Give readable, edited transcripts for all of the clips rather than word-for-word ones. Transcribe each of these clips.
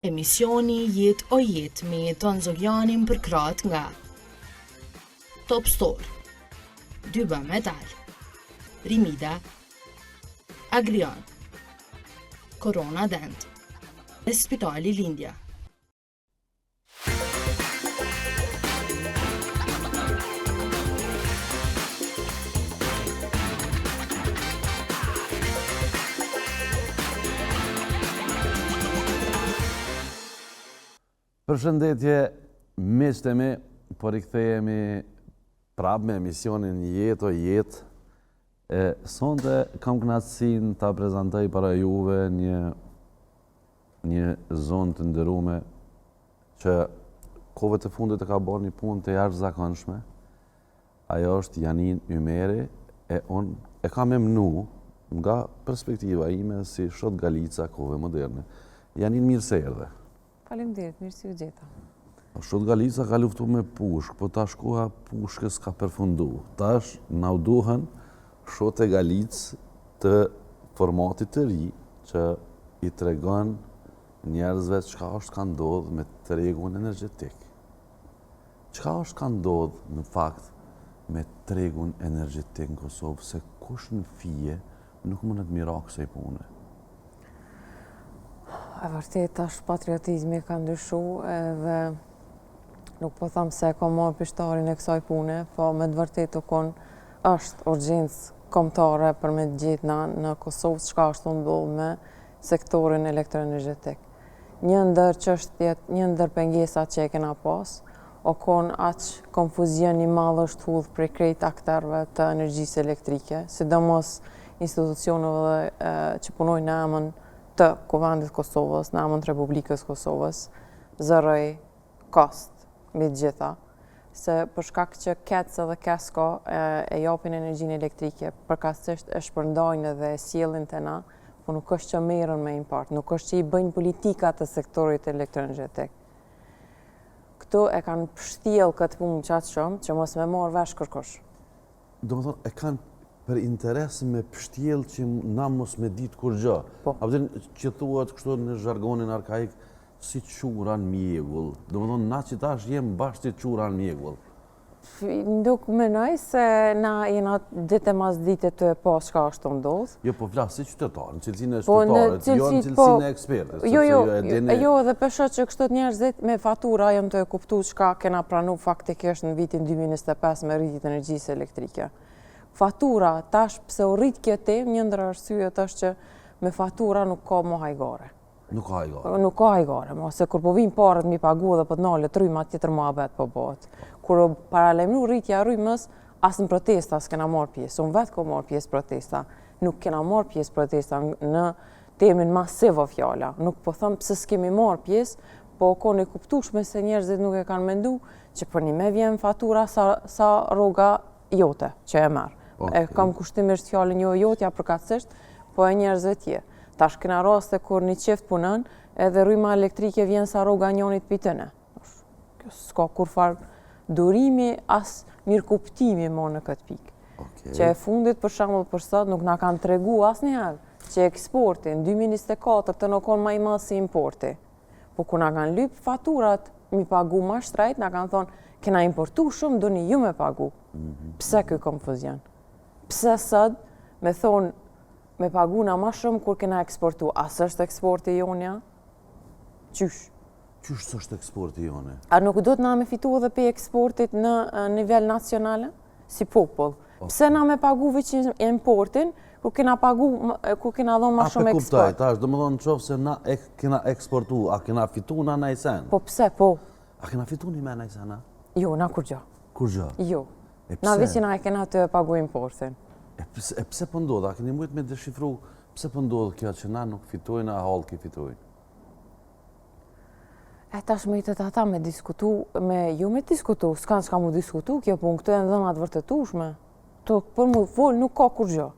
Emisioni Jetë o Jetë me Tanzogjanin për krahët nga Top Store, Dyba Metal, Rimida, Agrion, Corona Dent e Spitali Lindja. Përshëndetje, miqtë e mi, por i kthehemi prapë me emisionin Jetë o Jetë. Sonte kam kënaqësinë ta prezantoj para juve një zonë të nderuar që kohëve të fundit e ka bërë një punë të jashtëzakonshme. Ajo është Janin Ymeri e unë e kam emnu nga perspektiva ime si shot Galica kohëve moderne. Janin, mirë se erdhe. Faleminderit, mirë si u gjeta. Shot Galica ka luftu me pushk, po tash koha pushkës ka përfundu. Tash na u duhen shot e Galicë të formatit të ri që i tregon njerëzve çka është ka ndodhur me tregun energjetik. Çka është ka ndodhur në fakt me tregun energjetik në Kosovë, se kush në fije nuk mund të mira kësaj pune. E vërtet, tash patriotizmi ka ndryshu edhe nuk po tham se ka marrë pishtarin e kësaj pune, po me të vërtet është urgjencë kombëtare për me gjetë në Kosovë çka është ndodhur me sektorin elektroenergjetik. Një ndër pengesat që e kena pas, o kon aq konfuzion i madh është hudh prej krejt aktorëve të energjisë elektrike, sidomos institucioneve që punojnë në emën të Kuvendit Kosovës, në emën të Republikës Kosovës, zëroj kost mbi të gjitha, se për shkak që KEC dhe KESCO e japin energjinë elektrike, përkatësisht e shpërndajnë dhe e sjellin te na, po nuk është që merren me import, nuk është që i bëjnë politika të sektorit elektroenergjetik. Këto e kanë pështjell këtë punë qatë shumë që mos me marrë vesh kërkush. Domethënë e kanë për interes me pështjell që na mos me ditë kur gjë. Po. A vjen që thuhet kështu në zhargonin arkaik si çura në mjegull. Domethënë na që tash jem bashkë si çura në mjegull. Nuk menoj se na jena ditë mas dite të pas çka është ndodhur. Jo, po flas si qytetar, në cilësinë e Po, në qytetarit, jo në cilësinë e ekspertës. Jo, dhe peshë që kështu njerëzit me fatura jam të e kuptu çka kena pranu faktikisht në vitin 2025 me rritjet e energjisë elektrike. Fatura, tash pse u rrit kjo temë, një ndër arsyet është që me fatura nuk ka më hajgare. Nuk ka hajgare. Nuk ka hajgare, se kur po vinë parët mi pagu dhe po të nalet rryma, tjetër muhabet po bëhet. Kur paralemru rritja rrymës, as në protesta s'kena marrë pjesë. Unë vetë ko marrë pjesë protesta. Nuk kena marrë pjesë protesta në temin masivo fjala. Nuk po thëmë pse s'kemi marrë pjesë, po kone kuptueshme se njerëzit nuk e kanë mendu që për një me vjen fatura sa rroga jote që e merë. E kam kushtimisht fjallën jo jotja përkatësisht, po e njerëzve tje. Tash kena raste kur një qift punën, edhe rryma elektrike vjen sa rroga njonit pitëne. S'ka kur farë durimi, as mirë kuptimi më në këtë pikë. Që e fundit për shembull për sot nuk na kanë tregu asnjëherë që eksporti në 2024 të nuk konë më i madh si importi. Po kur na kanë lyp faturat mi pagu më shtrejt, na kanë thonë kena importu shumë, doni ju me pagu. Pse ky konfuzion? Pse sot me thonë me paguna ma shumë kur kena eksportu? As është eksporti jonja? Qysh? Qysh s'është eksporti jone? A nuk do të na me fitu edhe pe eksportit në nivel nacionale? Si popull. Pse na me pagu veçin importin, kur kena dhënë ma shumë eksport? A pe kuptoj, tash, domethënë qoftë se na kena eksportu, a kena fitu na najsen? Po pse, po? A kena fitu një me najsen, a? Jo, na kur gjë. Kur gjë? Jo. Na veçin a e kena të pagu importin. E pse po ndodh? A keni mujt me deshifru pse po ndodh kjo që na nuk fitojnë, a hallki fitojnë? E tash me të ata me diskutu, s'kan s'ka mu diskutu kjo punë, këto janë dhënat vërtetueshme. Për mu fol nuk ka kur gjë.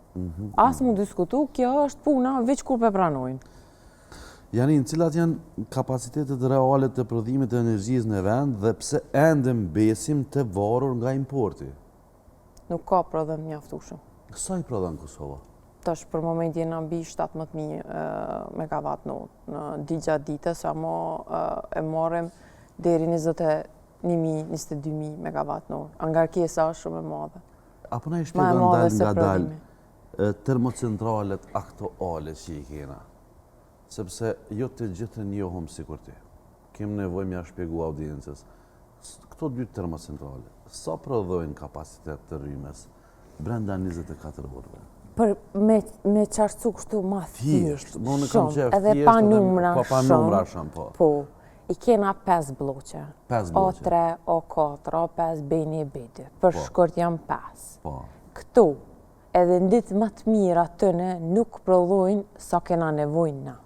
As mu diskutu, kjo është puna veç kur pe pranojnë. Janin, cilat janë kapacitetet reale të prodhimit të energjisë në vend dhe pse ende mbesim të varur nga importi? Nuk ka prodhim mjaftueshëm. Sa i prodhon Kosova? Tash për moment jena mbi 17.000 megawatt në gjatë ditës, ama e marrim deri 21.000-22.000 megawatt. Angarkesa është shumë e madhe. Apo na i shpjegon nga dalë termocentralet aktuale që i kena. Sepse jo të gjithë njohëm sikur ti. Kem nevojë m'ja shpjegu audiencës. Këto dy termocentrale, sa prodhojnë kapacitet të rrymes brenda 24 orëve? Për me qartësu kështu ma thjesht, shumë, edhe pa numra shumë. Po, i kena 5 bloqe. 5 bloqe. O3, O4, O5, B1, B2. Për shkurt jam 5. Po. Këto, edhe në ditë më të mira tëne, nuk prodhojnë sa kena nevojnë na.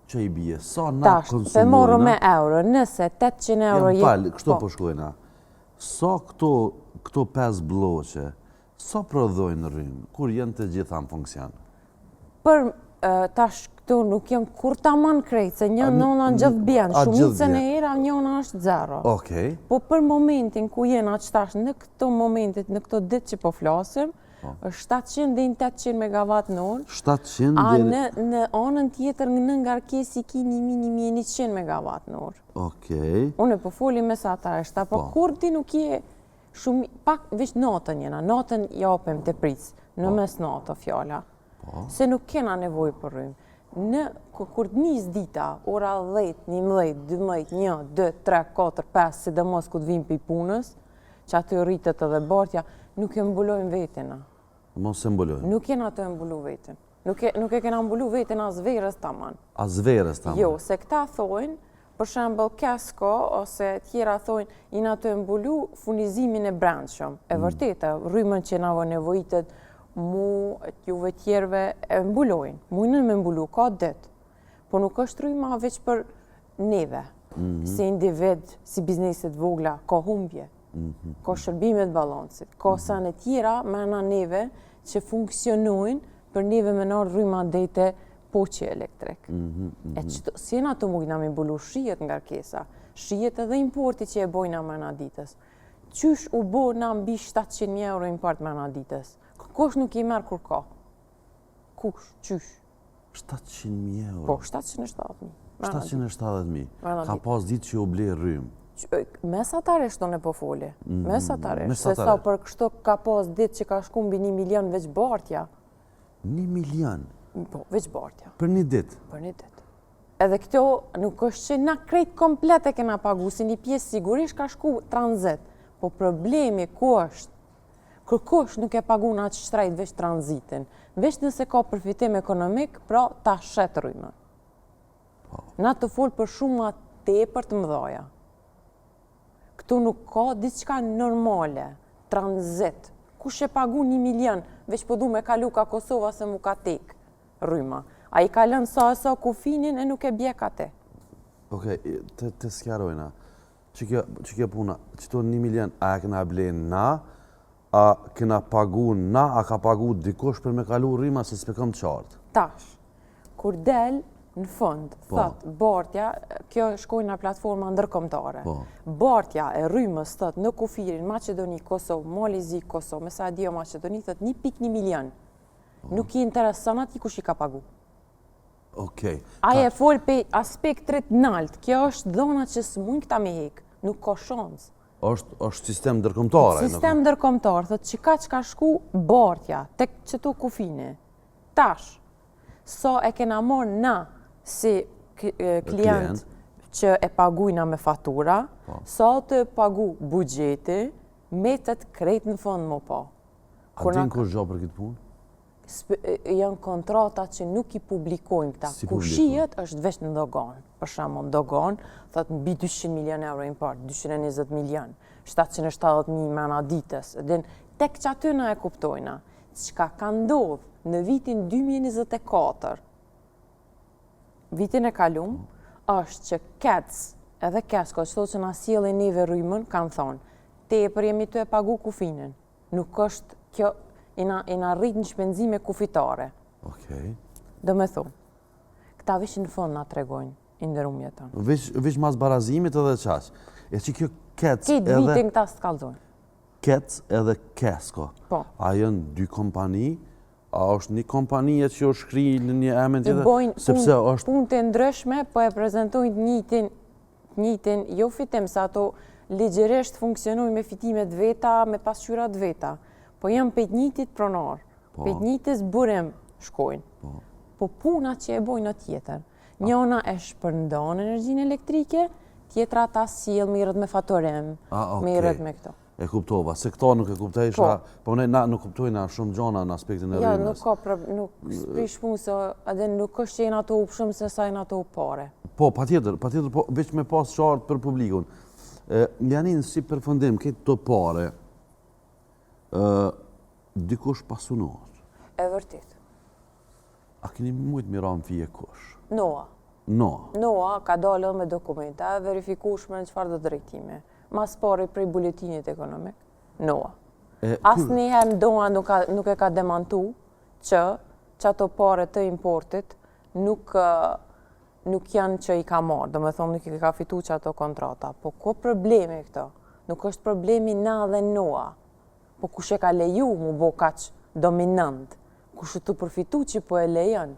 Që i bie, sa na konsumojnë? Tash, morë me euro, nëse 800 euro... Jam falë, kështu po shkojna. Sa këto 5 bloqe, sa prodhojnë rrymë, kur jenë të gjitha në funksion? Për tash këtu nuk jem kur ta man krejt, se një nëna në gjithë bjenë, shumicën e era njëna është 0. Okej. Po për momentin ku jena që tash në këto momentit, në këto ditë që po flasim, është 700 dhe 800 megawatt në orë. 700 A në anën tjetër në ngarkesi ki 1.100 megawatt në orë. Okej. Unë po foli mesatarisht, po kur ti nuk je shumë, pak veç natën jena, natën japim të prisë, në mes natë fjalla, se nuk kena nevoj për rrymë. Kur nis dita, ora 10, 11, 12, 1, 2, 3, 4, 5, sidomos ku të vim për punës, që aty rritet edhe bartja, nuk e mbulojnë vetina. Mos e mbulojnë? Nuk jena të mbulu vetin. Nuk e kena mbulu vetin as verës taman. As verës taman? Jo, se këta thojnë, për shembull Kesko ose tjera thonë jena të mbulu furnizimin e brendshëm. E vërtetë, rrymën që na nevojitet mu juve tjerëve e mbulojnë. Mujnë me mbulu ka ditë. Po nuk është rryma veç për neve. Si individ, si bizneset vogla, ka humbje. Ka shërbimet balancit. Ka sene tjera mrena neve që funksionojnë për neve me nërë rryma dete poqe elektrik. E qëto, si jena të mujna me mbulu shijet nga rkesa, shijet edhe importi që e bojna mrena ditës. Qysh u bo na mbi 700.000 euro import mrena ditës? Kush nuk i merë kur ka? Kush? Qysh? 700.000 euro? Po, 770.000. 770.000. Ka pas ditë që u ble rrymë. Mesatarisht tonë e po foli. Mesatarisht. Se sa për kështu ka pas ditë që ka shku mbi 1 milion veç bartja. 1 milion? Po, veç bartja. Për një ditë? Për një ditë. Edhe këto nuk është që na krejt komplet e kena pagu, si një pjesë sigurisht ka shku tranzit. Po problemi ku është? Kërkush nuk e pagu në atë shtrejt veç tranzitin. Veç nëse ka përfitim ekonomik, pra ta shet rrymë. Na të folë për shumë tepër të mëdhaja. Këtu nuk ka diçka normale, tranzit. Kush e pagu 1 milion, veç po du me kalu ka Kosova se mu ka tek rryma. A i kalën sa kufinin e nuk e bjek ate. Okej, të skjarojna. Që kjo puna, qëto 1 milion, a e këna blenë na, a këna pagu na, a ka pagu dikush për me kalu rryma se s'pe kam të qartë? Tash, kur del, në fund, thot, bartja, kjo shkojnë në platforma ndërkombëtare. Bartja e rrymës, thot, në kufirin, Maqedoni, Kosovë, Malizi, Kosovë, me sa dio Maqedoni, thot, 1.1 milion. Nuk i interesan ati kush i ka pagu. Okej. Aje fol pe aspektrit nalt, kjo është dhona që s'mujnë këta me hek, nuk ka shans. është sistem ndërkombëtar. Sistem ndërkombëtar, thot, që ka shku bartja, tek qëto kufini. Tash, sa e kena morë na, si klient që e pagujna me fatura, sa të pagu bugjeti, metet krejt në fond më pa. A din kush gjo për këtë punë? Janë kontrata që nuk i publikojnë këta. Kushijet është veç në dogan. Për shembull, në dogan, thot mbi 200 milion euro import, 220 milion, 770.000 mrena ditës. Tek që aty na e kuptojna, çka ka ndodhë në vitin 2024, vitin e kalum, është që KEC, edhe Kesko, që thotë që na sjellin neve rrymën, kanë thonë, tepër jemi të e pagu kufinin. Nuk është kjo, i na rrit në shpenzime kufitare. Okej. Do me thonë, këta veç në fund na tregojnë, i ndërumje tonë. Veç mas barazimit edhe qaq. E që kjo KEC edhe... Këtë vitin këta s'kallzojnë. KEC edhe Kesko. Po. A jënë dy kompani A është një kompanije që u shkri në një emën tjetër? Sepse është punë të ndryshme, po e prezentojnë të njëjtin, jo fitim, sa ato ligjërisht funksionojnë me fitimet veta, me pasqyrat veta, po janë për të njëjtit pronar, për të njëjtës burim shkojnë. Po puna që e bojnë në tjetër. Njëna e shpërndan energjinë elektrike, tjetra ta sjell, mirët me fatorim, mirët me këto. E kuptova, se këto nuk e kuptojsha, po ne na nuk kuptojna shumë gjona në aspektin e rrymës. Ja, nuk ka nuk sprish punë se edhe nuk është që jenë ato u shumë se sa jenë ato u pare. Po, patjetër, po veç me pas qartë për publikun. Janin si përfundim këtë të pare, dikush pasunohet. E vërtit. A keni mujtë mira në fije kush? Noa. Noa ka dalë me dokumenta, verifikueshme në çfarë do drejtime. Mas pari prej buletinit ekonomik, Noa. Asë njëherë Noa nuk e ka demantu që ato pare të importit nuk janë që i ka marrë, do me thonë nuk i ka fitu që ato kontrata. Po ko problemi këto? Nuk është problemi na dhe Noa. Po kush e ka leju mu bo kaq dominant? Kush të përfitu që po e lejon?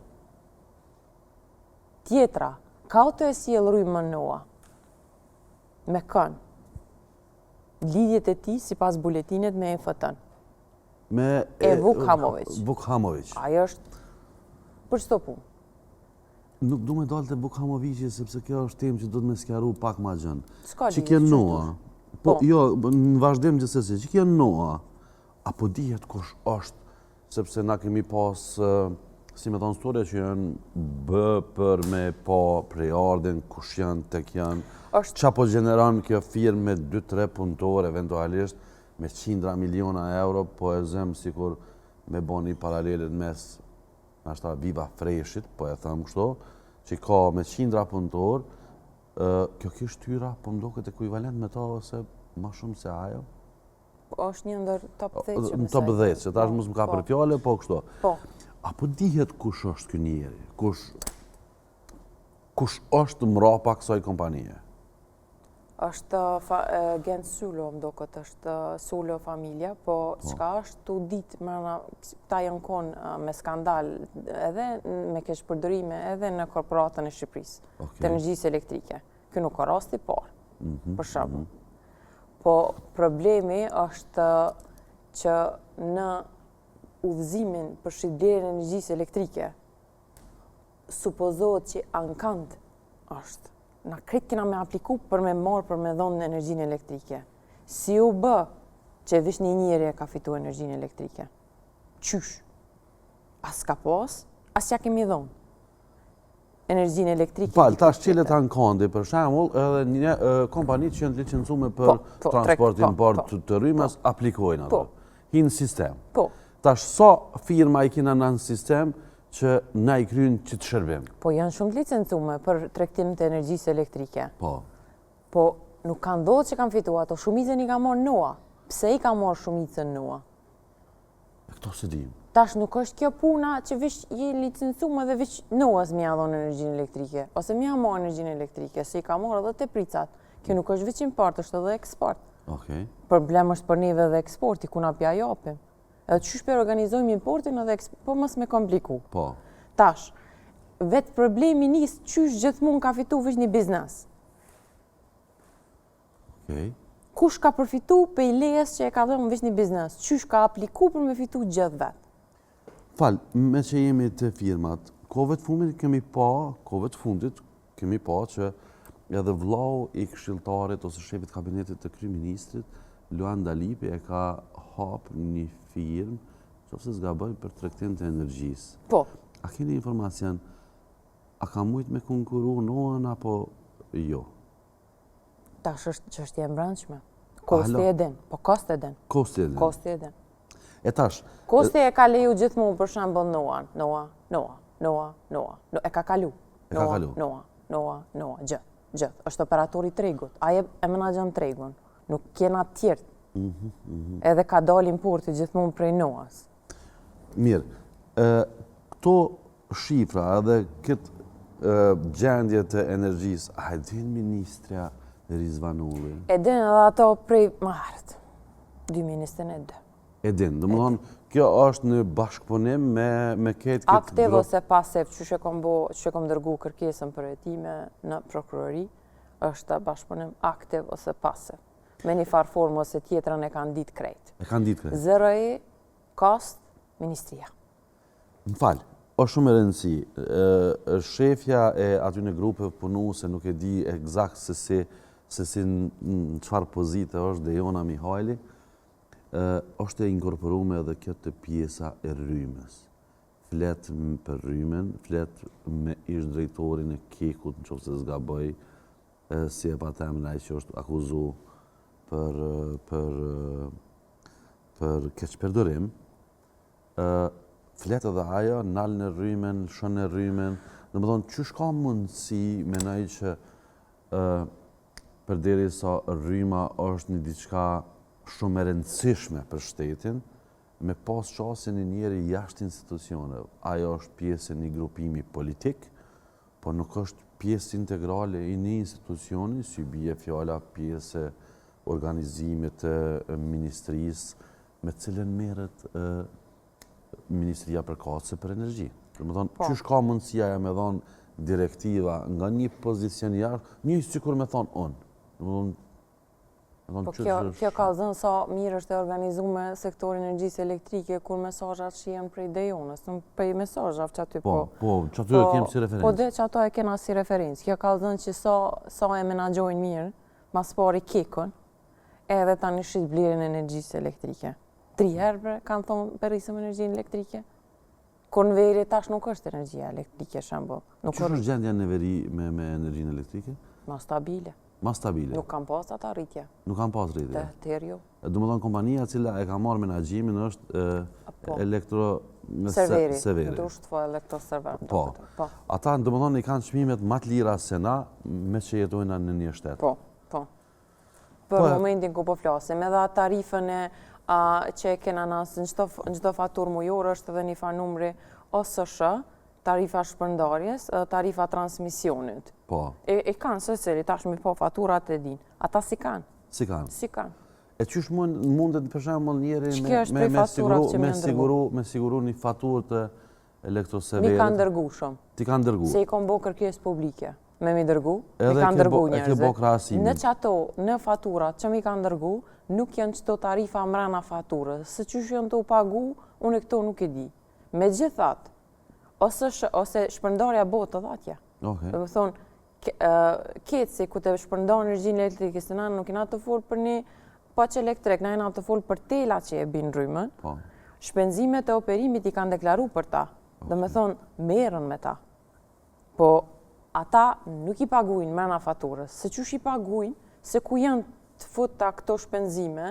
Tjetra, ka të e sjell rrymën Noa? Me kënë? Lidhjet e ti si pas buletinet me EFT-n. E Vukhamović. Vukhamović. Ajo është për çdo punë. Nuk du me dalë të Vukhamovići, sepse kjo është temë që do të me skjaru pak ma gjënë. S'ka që kjo Noa. Po, jo, në vazhdim gjithsesi, që kjo Noa, apo dihet kush është, sepse na kemi pas, si me thonë storja që janë bë për me pa prejardin, kush janë, tek janë, qa po gjeneran kjo firmë me 2-3 punëtore, eventualisht me 100 miliona euro, po e zemë sikur me bo një paralelit mes, nashta Viva Freshit, po e thëmë kështu, që ka me 100 punëtor, kjo kjo shtyra, po më do këtë ekuivalent me ta ose ma shumë se ajo? është një ndër top 10 që në top 10, që tash mos më ka për fjale, po kështu. Po. Apo dihet kush është ky njeri? Kush është mrapa kësaj kompanije? është Gent Sulo, më do këtë është Sulo familja, po çka është të ditë, ta janë konë me skandal edhe me kesh përdorime edhe në korporatën e Shqipërisë, të energjisë elektrike. Kjo nuk ka rasti parë, për shembull. Po problemi është që në udhëzimin për shitblerjen e energjisë elektrike, supozohet që ankant është. Na kretë kena me apliku për me marë për me dhonë në energjinë elektrike. Si u bë që vish një njeri e ka fitu energjinë elektrike? Qysh? As ka pas, as ja kemi dhonë. Energjinë elektrike... Falë, tash qilet ankandi, për shembull, edhe një kompani që janë licencume për transport import të rrymës, aplikojnë ato. Hinë sistem. Tash sa firma i kina në sistem që na i krynë që të shërbim. Po janë shumë licencume për tregtim të energjisë elektrike. Po nuk kanë ndodhur që kanë fitu ato. Shumicën i ka marrë Noa. Pse i ka marrë shumicën Noa? Këto se dim. Tash nuk është kjo puna që vish je licencume dhe vish Noas mi ja dhonë energjinë elektrike. Ose mi ja marrë energjinë elektrike, se i ka marrë edhe te pricat. Kjo nuk është veç import, është edhe eksport. Problem është për neve dhe eksporti, ku na pja japim. Edhe qysh për organizojmë importin edhe po mos me kompliku. Tash, vetë problemi nisë qysh gjithmonë ka fitu vish një biznes. Kush ka përfitu për i lejes që e ka dhëmë vish një biznes? Qysh ka apliku për me fitu gjithë vetë? Falë, me që jemi të firmat, kove të fundit kemi pa që edhe vllau i këshilltarit ose shefit kabinetit të kryeministrit, Luan Dalipi e ka hapë një firmë, qofse s'gaboj për tregtim të energjisë. Po. A keni informacion, a ka mujt me konkuru Noan apo jo? Tash është çështje e brendshme. Kosti e din, po kosti e din. Kosti e din. E tash. Kosti e ka leju gjithmonë për shembull Noa. E ka kalu. Noa, gjithë. Është operatori i tregut. Ai e menaxhon tregun. Nuk kena tjertë. Edhe ka dalë importi gjithmonë prej Noas. Mirë, këto shifra edhe këtë gjendje të energjisë, a e din ministrja Rizvanulli? E din edhe ato prej martë, 2022. E din, do më thonë, kjo është në bashkëpunim me këtë Aktiv ose pasiv, që kom dërgu kërkesën për hetime në prokurori, është bashkëpunim aktiv ose pasiv. Me një farë formë ose tjetrën e kanë ditë krejt. E kanë ditë krejt. Zero e kost, ministria. Më falë, është shumë e rëndësi. Shefja e aty në grupe punu se nuk e di egzakt se si në qfarë pozite është Dejona Mihajli, është e inkorporume edhe këtë pjesa e rrymës. Flet për rrymen, flet me ish drejtorin e Kekut, në qoftë se zgaboj, si e pa temë që është akuzu për keqpërdorim. Flet edhe ajo, nalë në rrymen, shën në rrymen, dhe më thonë, qysh ka mundësi menaj që përderi sa rryma është një diçka shumë e rëndësishme për shtetin, me pas qasin e njeri jashtë institucioneve. Ajo është pjesë e një grupimi politik, po nuk është pjesë integrale i një institucioni, si bie fjala pjesë e organizimit të ministrisë, me cilën merret Ministria përkatëse për energji. Do të thonë, qysh ka mundësia ja me thonë direktiva nga një pozicion jashtë, një sikur me thonë unë. Po kjo ka zënë sa mirë është e organizume sektori energjisë elektrike, kur mesazhat shihen prej Dejonës, prej mesazhave që aty Po, që aty e kemë si referencë. Po dhe që ato e kena si referencë. Kjo ka zënë që sa e menaxhojnë mirë, mas pari Kekun, edhe tani shit blerjen e energjisë elektrike. 3 herë kanë thonë për rrisëm energjinë elektrike. Kur në veri tash nuk është energjia elektrike, shembull. Që është gjendja në veri me energjinë elektrike? Ma stabile. Ma stabile? Nuk kam pas ata rritje. Nuk kam pas rritje? Të herë jo. Do më thonë kompania cila e ka marrë menaxhimin është Elektro Severi. Društvo Elektroserver. Po. Ata do më thonë i kanë çmimet më të lira se na me që jetojnë në një shtet. Po. Për momentin ku po flasim, edhe tarifën që e kena nësë në çdo faturë mujore është edhe një farë numri OSSH, tarifa shpërndarjes, tarifa transmisionit. Po. E kanë secili, tash mi po faturat e din. Ata si kanë? Si kanë? Si kanë. E qysh mundet për shembull njëri me siguru një faturë të Elektroseverit? Mi kanë dërgu shumë. Ti kanë dërgu? Se i kanë bo kërkesë publike. Me mi dërgu, mi kanë dërgu njerëzit. Në qato, në faturat që mi kanë dërgu, nuk janë qëto tarifa mrena faturës. Se qysh janë të pagu, unë këto nuk e di. Me gjithat, ose shpërndarja botë të dhatja. Dhe më thonë, ketë se ku të shpërndar energjinë elektrike, se na nuk jena të folë për një paq elektrik, na jena të folë për tela që e binë rrymën, shpenzimet e operimit i kanë deklaru për ta. Dhe më thonë, merën me ta. Po, ata nuk i paguajnë mrena faturës. Se qysh i paguajnë, se ku janë të futa këto shpenzime,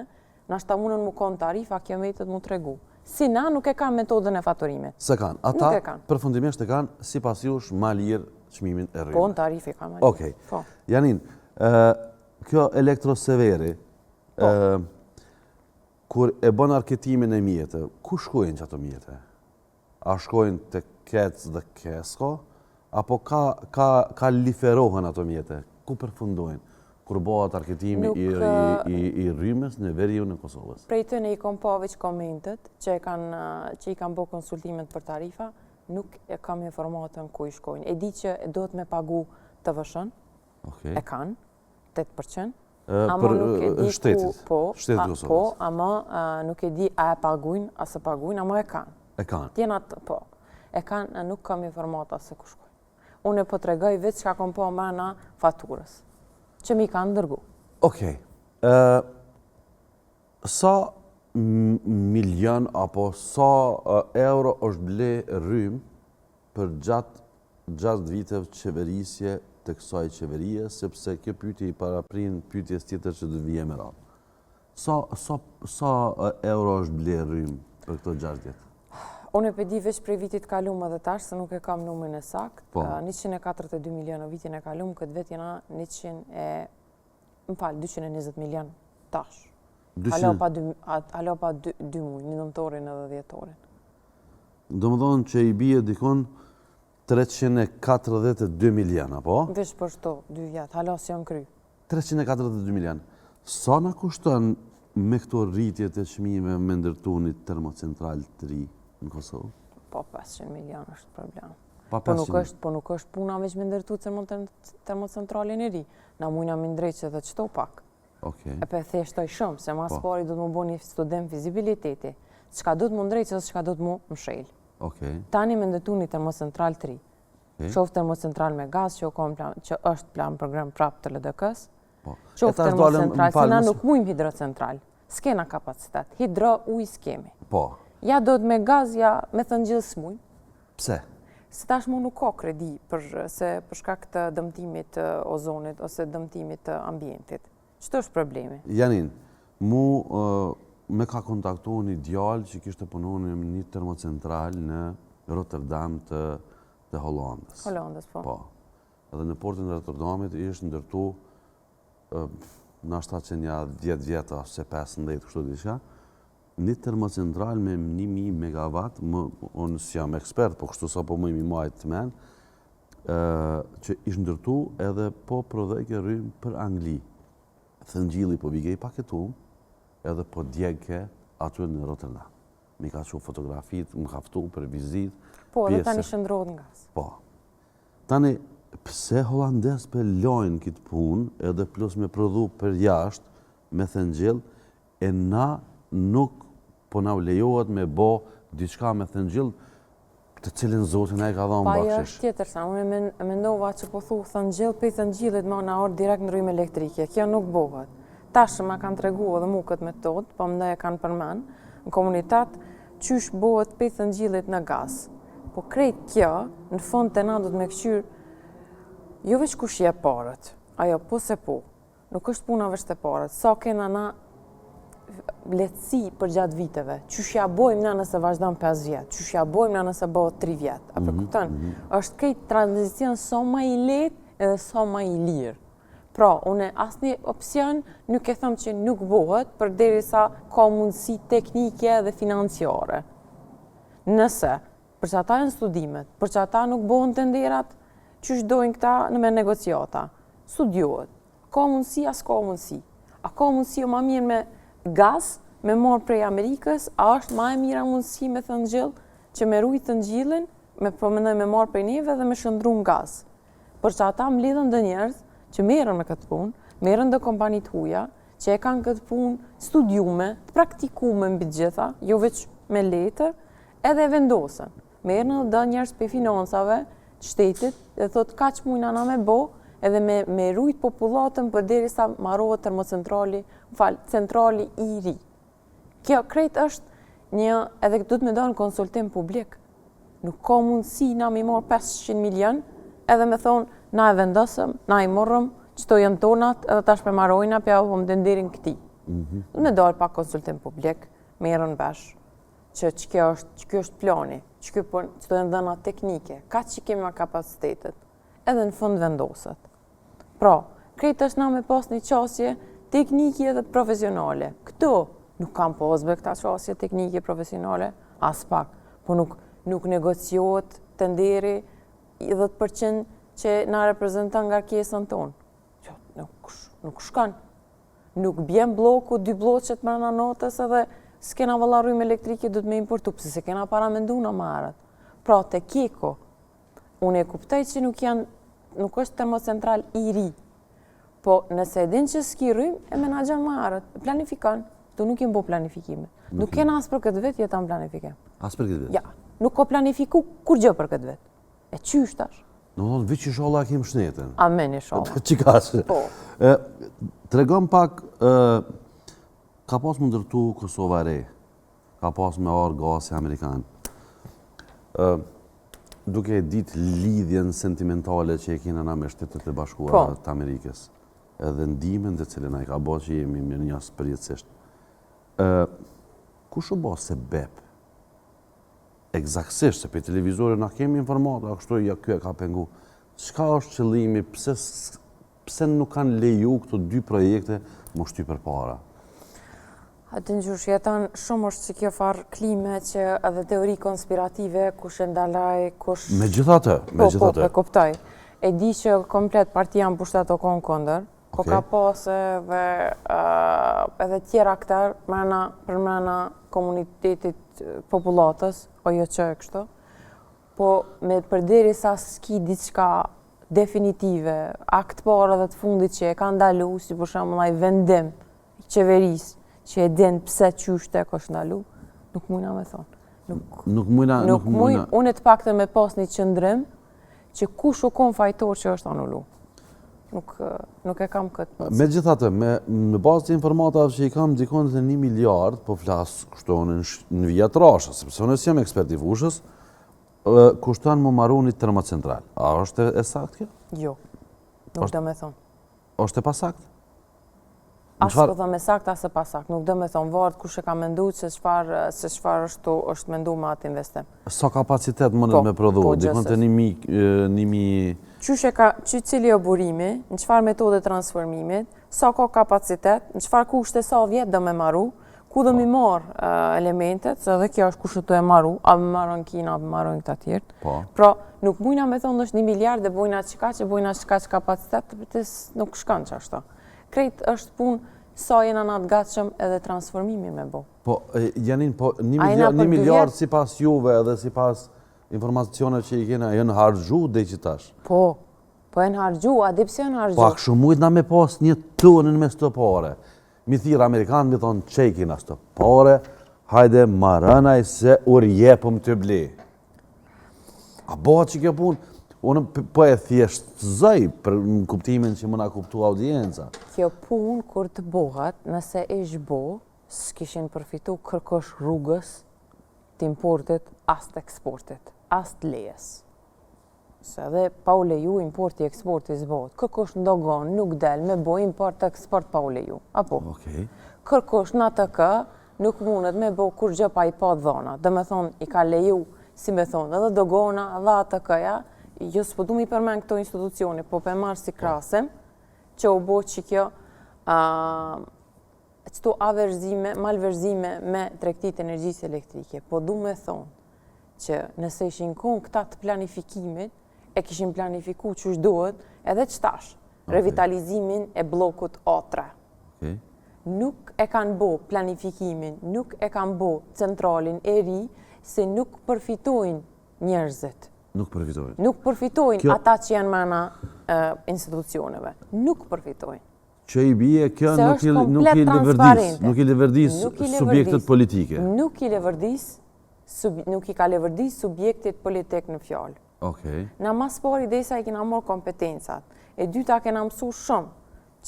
nashta munën mu konë tarifa, kjo metët mu të regu. Si na nuk e kanë metodën e faturimit. Se kanë. Ata përfundimisht e kanë si pas jush ma lirë çmimin e rrymë. Po, në tarifi kanë ma lirë. Okej. Janin, kjo Elektroseveri, kur e bën arketimin e mjetë, ku shkojnë që ato mjetë? A shkojnë të Kec dhe Kesko? Apo ka liferohen ato mjetë? Ku përfundojnë? Kur bëhat arketimi i rrymës në veriun e Kosovës? Prej të ne i kom pa veç komentet që i kanë bo konsultimet për tarifa, nuk e kam informatën ku i shkojnë. E di që do të me pagu të vëshën, e kanë, 8%, ama nuk e di shtetit, shtetit Kosovës. Po, ama nuk e di a e pagujnë, a se pagujnë, ama e kanë. E kanë? Tjenat, po. E kanë, nuk kam informata se ku shkojnë. Unë e po të regoj veç që kom pa mrena faturës, që mi kanë ndërgu. Okej. Sa milion apo sa euro është ble rrymë për gjatë viteve qeverisje të kësaj qeverie, sepse kjo pyetje i paraprin pyetjes tjetër që do vije me radhë. Sa euro është ble rrymë për këto 6 vjet? Unë e pedi veç prej vitit kalum edhe tash, se nuk e kam numrin e sakt. 142 milion në vitin e kalum, këtë vet jena 220 milion tash. Halo pa 2 muj, një nëntorin edhe 10-torin. Do më thonë që i bie dikon 342 milion, apo? Veç për shto, 2 vjetë, halo si janë kry. 342 milion. Sa në kushton me këto rritje të çmimeve me ndërtu një termocentral të ri në Kosovë? Po 500 milion është problem. Pa Po 500. nuk është puna veç me ndërtu termocentralin e ri. Na mujna me ndrejt që dhe qëto pak. Okej. E pe theshtoj shumë, se mas Po. pari du të më bo një student fizibiliteti. Çka do të më ndrejt që çka do të më mshel. Okej. Tani me ndërtu një termocentral të ri. Qoftë termocentral me gaz që është plan program prap të LDK-s. Po. Qoftë termocentral, se na nuk mujmë hidrocentral. S'kena kapacitet. Hidro uj s'kemi. Po. Ja do të me gaz, ja me thëngjith s'mujmë. Pse? Se tashmë nuk ka kredi për shkak të dëmtimit të ozonit ose dëmtimit të ambientit. Ç'to është problemi? Janin, me ka kontaktu një djalë që kishte punu në një termocentral në Rotterdam të Hollandës. Hollandës, po. Po. Edhe në portin e Rotterdamit ishtë ndërtu nashta që një 10 vjeta ose 15 kështu diçka, një termocentral me 1000 megawatt, unë si jam ekspert, po kështu sa po më imi majtë të men, që ishtë ndërtu edhe po prodheke rrymë për Angli. Thëngjili po vigej paketum, edhe po djegke aty në Rotterdam. Mi ka që fotografit, më kaftu për vizit. Po, edhe tani shëndrohet nga gaz. Po. Tani, pse Hollandes për lojnë këtë punë, edhe plus me prodhu për jashtë me thëngjil, e na nuk po na lejohet me bo diçka me thëngjil të cilin Zotin e ka dhënë bakshish. Pa, është tjetër sa, unë mendova që po thu thëngjil, pe thëngjilit ma na orë direkt në rrymë elektrike. Kjo nuk bëhet. Tashë ma kanë tregu edhe mu këtë metodë, po më e kanë përmen, në komunitet, qysh bëhet pe thëngjilit në gaz. Po krejt kjo, në fund të na do të me këqyr, jo veç kush je parët, ajo po se po, nuk është puna veç të parët, sa kena na lehtësi për gjatë viteve, qysh ja bojmë na nëse vazhdon 5 vjetë, qysh ja bojmë na nëse bëhet 3 vjetë, a përkupton? Është krejt tranzicion sa ma i lehtë edhe sa ma i lirë. Pra, une asnjë opsion nuk e thëmë që nuk bëhet, përderisa ka mundësi teknike dhe financiare. Nëse, për që ata janë studimet, për që ata nuk bëhen tenderat, qysh dojnë këta në me negociata, studiohet, ka mundësi, as ka mundësi. A ka mundësi o ma mirë me gaz, me marë prej Amerikës, a është ma e mira mundësi me thëngjil, që me rujtë thëngjilin, me përmendoj me marë prej neve dhe me shëndru në gaz. Për që ata mlidhen dhe njerëz, që merën me këtë punë, merën dhe kompanit huja, që e kanë këtë punë studiume, praktikume mbi gjitha, jo veç me letër, edhe vendosen. Merën dhe njerëz për financave, shtetit, dhe thot ka që mujna na me bo, edhe me rujt popullatën për deri sa marohet termocentrali, centrali i ri. Kjo krejt është një, edhe du të me do në konsultim publik. Nuk ka mundësi na me morë 500 milion, edhe me thonë, na e vendosëm, na i morëm, qëto janë tonat, edhe tash për marojna, për javë më dëndirin këti. Du me dojnë pak konsultim publik, me erën vesh, që kjo është plani, që këto janë dhëna teknike, ka që kemi ma kapacitetet, edhe në fund vendoset. Pra, krejt është na me pas një qasje teknike dhe profesionale. Këto nuk kam posbe këta qasje teknike profesionale, as pak, po nuk negociohet tenderi 10% që na reprezentan nga kjesën tonë. Nuk shkan. Nuk bjen bloku, 2 bloqet mërëna notës edhe s'kena valla rrymë elektrike du të me importu, pëse se kena para me ndu në marët. Pra, te keko, unë e kuptaj që nuk është termocentral i ri, po nëse edhin që s'ki rrymë, e menagjan marët, planifikan, tu nuk jem bo planifikime. Nuk kena as për këtë vetë jetan planifikim. As për këtë vetë? Ja, nuk ko planifiku kur gjë për këtë vetë. E qyshtash? Në thonë, vë që sholla kem shnetën. Amen i sholla. Qikasë. Po. Të regom pak, ka pas më ndërtu Kosova re, ka pas me orë gasi Amerikanë. Duke ditë lidhjen sentimentale që e kena na me Shtetet e Bashkuara të Amerikës, edhe ndimen dhe cilën a i ka bo që jemi mirë njësë përjetësisht. Ku shu bo se bep? Eksaktësisht, se për televizore na kemi informata, kështu ja kjo e ka pengu. Çka është qëllimi, pse nuk kanë leju këto 2 projekte më shty për para? Atë në gjush, jetan shumë është që kjo farë klime që edhe teori konspirative, kush e ndalaj, kush... Me gjithatë, me gjithatë. Po, e kuptoj. E di që komplet partia më pushtet o konë kondër, Po ka pas edhe tjera aktar përmrena komunitetit popullatës, o jo që e kështu, po me përderi sa s'ki diçka definitive, akt parë dhe të fundit që e ka ndalu, si për shembull ai vendim i qeverisë që e din pse qysh tek është ndalu, nuk mujna me thonë. Nuk mujna. Unë të paktën me pas një qëndrim që kush u kon fajtor që është anullu. Nuk e kam këtë. Megjithatë, me bazë të informatave që i kam dikon të 1 miliard, po flas kështu në vjetrashë, sepse unë jam ekspert i fushës, kushton më marru një termocentral. A është e saktë kjo? Jo, nuk do me thonë. Është e pasakt? Asë po thëmë e sakt, asë e pasakt. Nuk do me thonë vartë kush e ka mendu se çfarë është mendu me atë investim. Sa kapacitet mëndet me prodhu? Dikon të 1.000... Që cili o burimi, në qëfar metode transformimit, sa ka kapacitet, në qëfar kushte sa vjetë do me marru, ku do mi marë elementet, se edhe kjo është kushtet të e marru, a me marru në Kina, a me marru në këta tjertë. Pra, nuk bujna me thonë është 1 miliard dhe bujna qka që kapacitet, nuk shkan që ashtu. Krejt është punë sa jena në atë gatshëm edhe transformimi me bo. Po, Janin, 1 miliard si pas juve edhe si pas informacionet që i kena, jenë hargju dhe që tash? Po jenë hargju, a dhe pse jenë hargju? Po, a kështu mujt na me pas një tonën me së të pare. Mi thirë Amerikanë, mi thonë qekin as të pare, hajde marënaj se urjepëm të ble. A bëhat që kjo punë? Unë po e thjeshtëzoj për kuptimin që më na kuptu audienca. Kjo punë, kur të bëhat, nëse ish bo, s'kishin përfitu kërkosh rrugës të importit as të eksportit, as të lejes. Se edhe pa u leju, importi e eksporti zbot. Kërkosh ndogon, nuk del, me bo import të eksport pa u leju. Apo? Kërkosh në ATK, nuk mundet me bo kur gjë pa i pa dhona. Dhe me thonë, i ka leju, si me thonë, edhe dogona, dhe ATK-ja, jo s'po du mi përmen këto institucione, po për marë si krasim, që u bo që kjo qëto malverzime me tregtit energjisë elektrike. Po du me thonë që nëse ishin kon këta të planifikimit, e kishin planifiku që është duhet, edhe qëtash, revitalizimin e blokut A3. Nuk e kanë bo planifikimin, nuk e kanë bo centralin e ri, se nuk përfitojnë njerëzit. Nuk përfitojnë ata që janë mana institucioneve. Nuk përfitojnë. Që i bie kjo nuk i leverdis subjektet politike. Nuk i ka leverdis subjektet politik në fjallë. Na mas pari desa i kena morë kompetencat. E dyta kena mësu shumë,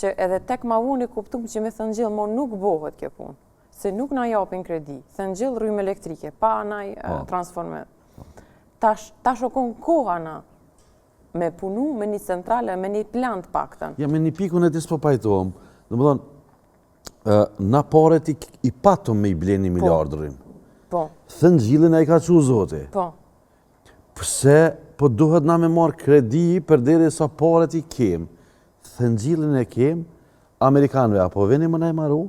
që edhe tek ma unë i kuptum që me thëngjil, mo nuk bohet kjo punë. Se nuk na japin kredi. Thëngjil rrymë elektrike, pa naj transformet. Tash o konë koha na me punu me një centrale, me një plant pakten. Ja, me një pikun e disë po pajtojmë. Dhe më thonë, na paret i patëm me i ble 1 miliard rrymë. Po. Thëngjilin e i ka që zoti. Po. Pëse po duhet na me marë kredi për deri sa paret i kem. Thëngjilin e kem, Amerikanve, apo veni më na i maru?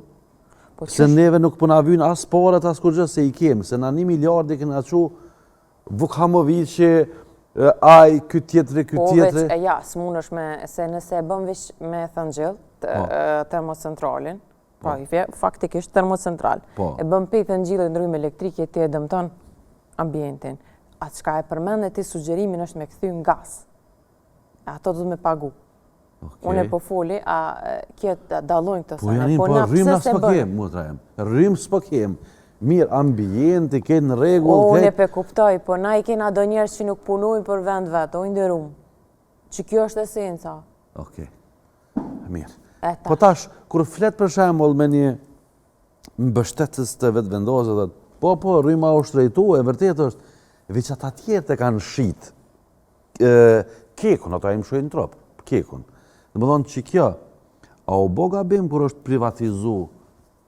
Se neve nuk po na vynë as paret, as kur gjë se i kem. Se na 1 miliard i këna që Vukhamovici, aj, këtë tjetëri. Po veç, ja, s'mun është me, se nëse e bëm vish me thëngjil, termocentralin, faktikisht termocentral, e bëm pe thëngjilin në rrymë elektrike, ti e dëmton ambientin. Atë qka e përmend e ti sugjerimin është me këthy në gas. Ato du me pagu. Unë e po foli, a kjetë dalojnë këtë sane. Po rrymë s'po kem, mu të rajem. Rrymë s'po kem. Mirë, ambienti, ketë në regull. Unë e pe kuptoj, po na i kena do njerës që nuk punojnë për vend vetë, o ndërum. Që kjo është esenca. Okej. Mirë. Po tash, kur flet për shembull me një mbështetës të vetë vendosë, po, rryma u shtrejtu, e vërtet është, veç ata tjerë të kanë shit. Kekun, ata im shojnë trop, kekun. Dhe më thonë që kjo, a u bo gabim kur është privatizu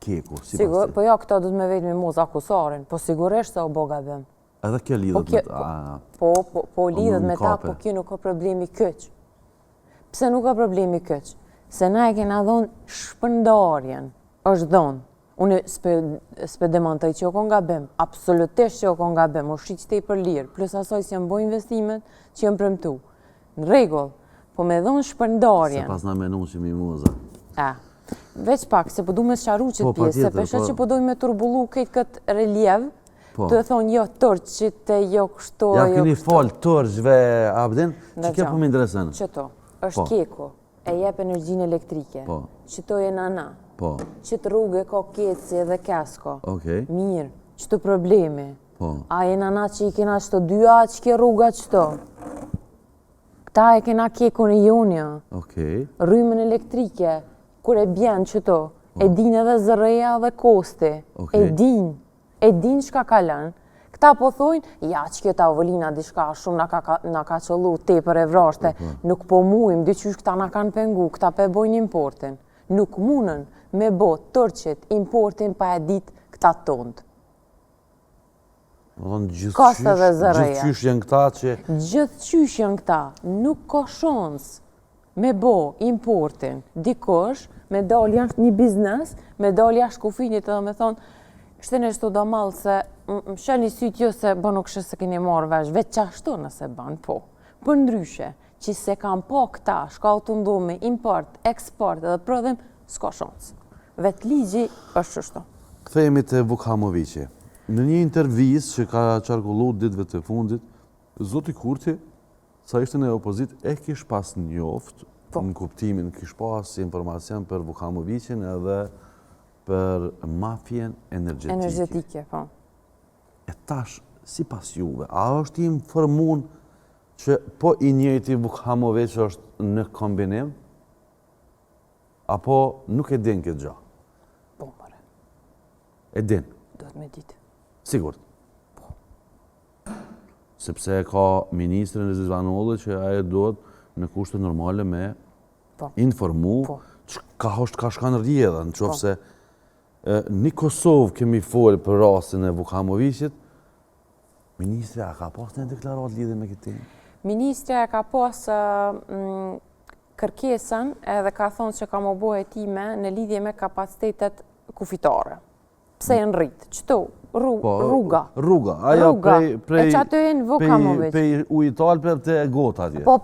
keku? Sigur, po ja, këta du të me vetë me muz akusarin, po sigurisht se u bo gabim. Edhe kjo lidhët me ta? Po lidhët me ta, po kjo nuk ka problemi këq. Pse nuk ka problemi këq? Se na e kena dhonë shpëndarjen, është dhonë. Unë s'pe demantoj që o kon gabim, absolutisht që o kon gabim, o shqit që te i për lirë, plus asoj si jënë bo investimet që jënë premtu. Në regull, po me dhonë shpërndarjen. Se pas na menu që mi muza. Veç pak, se po du me sqaru qëtë pjesë, se peshe që po doj me turbullu këtë reliev, të e thonë jo tërqit, jo kështo, ja keni falë tërqve, Abdin, që kjo po më interesën? Qëto, është keko, e jep energjinë elektrike, qëto e nana, qëtë rrugë ka keci dhe kesko, mirë, qëto probleme, a e nana që i kena qëto dyja, që ke rruga qëto, këta e kena keko në jonja, rrymën elektrike, kur e bjen qëto, e din edhe zërreja dhe kosti, e din shka kalan. Këta po thojnë, ja që kjo tavolina diçka shumë na ka qëllu tepër e vrashte, nuk po mujmë, dyqysh këta na kanë pengu, këta pe bojnë importin. Nuk munën me bo tërqit importin pa e dit këta tondë. Gjithqysh janë këta që... Gjithqysh janë këta, nuk ka shans me bo importin dikosh, me dal jashtë një biznes, me dal jashtë kufinit edhe me thonë, kështë në shtu do malë se më shëll një sytë jo se bë nuk shë se keni marrë vesh, veç që ashtu nëse banë, po. Për ndryshe, që se kam po këta, shka të ndu me import, export edhe prodhem, s'ka shansë. Vetë ligji është shështu. Kthehemi te Vukhamoviqi. Në një intervjis që ka qarkullu ditëve të fundit, Zoti Kurti, sa ishte në opozit, e kish pas njoft, në kuptimin, kish pas informacion për Vukhamovicin edhe për mafjen energjetike. E tash, si pas juve, a është i informun që po i njëjti Vukhamovic është në kombinim? Apo nuk e din këtë gjë? Po, mëre. E din? Do të me ditë. Sigurt? Po. Sepse ka ministrin e Zizvanolli që aje duhet në kushte normale me informu që ka shkanë rjedha, në qofë se një Kosovë kemi folë për rastin e Vukhamovicit, ministri a ka pas në deklarat lidhe me këtë? Ministri a ka pas kërkesën edhe ka thonë që ka më bo e time në lidhje me kapacitetet kufitare. Pse e në rritë? Qëto? Rruga. Rruga. Ajo prej... E që ato e në Vukhamovic. Prej ujtal për të gota atje. Po.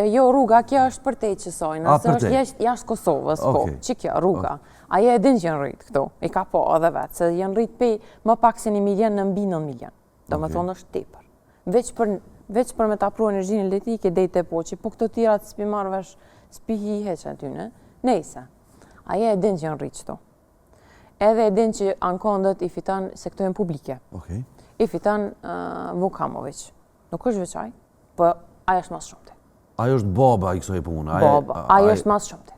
Jo, rruga, kjo është për te qësojnë. Nëse është jashtë Kosovës, që kjo, rruga. Ajo e din që janë rritë këto, i ka po edhe vetë, se janë rritë pe më pak se 1 milion në mbi 9 milion. Do me thonë është tepër. Veç për me ta pru energjinë elektrike dejtë e poqi, po këto tira të s'pi marrëvesh, s'pi hi heq atyne. Nejse, ajo e din që janë rritë qëto. Edhe e din që ankondët i fitan sektorin publike. I fitan Vukhamovic. Nuk është veçaj, po ajo është mas shumëte. Ajo është baba i kësoj punë. Ajo është mas shumëte.